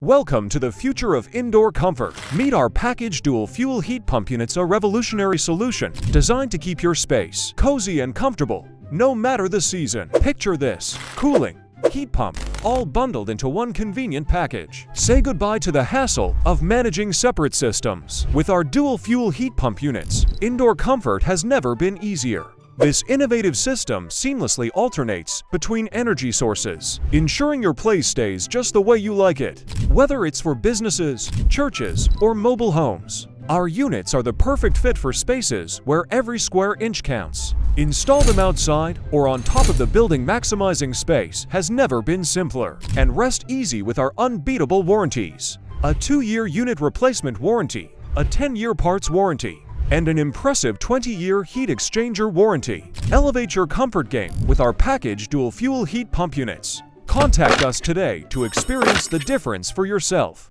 Welcome to the future of indoor comfort. Meet our package dual fuel heat pump units, a revolutionary solution designed to keep your space cozy and comfortable, no matter the season. Picture this: cooling, heat pump, all bundled into one convenient package. Say goodbye to the hassle of managing separate systems. With our dual fuel heat pump units, indoor comfort has never been easier. This innovative system seamlessly alternates between energy sources, ensuring your place stays just the way you like it. Whether it's for businesses, churches, or mobile homes, our units are the perfect fit for spaces where every square inch counts. Install them outside or on top of the building. Maximizing space has never been simpler. And rest easy with our unbeatable warranties: a 2-year unit replacement warranty, a 10-year parts warranty, and an impressive 20-year heat exchanger warranty. Elevate your comfort game with our package dual fuel heat pump units. Contact us today to experience the difference for yourself.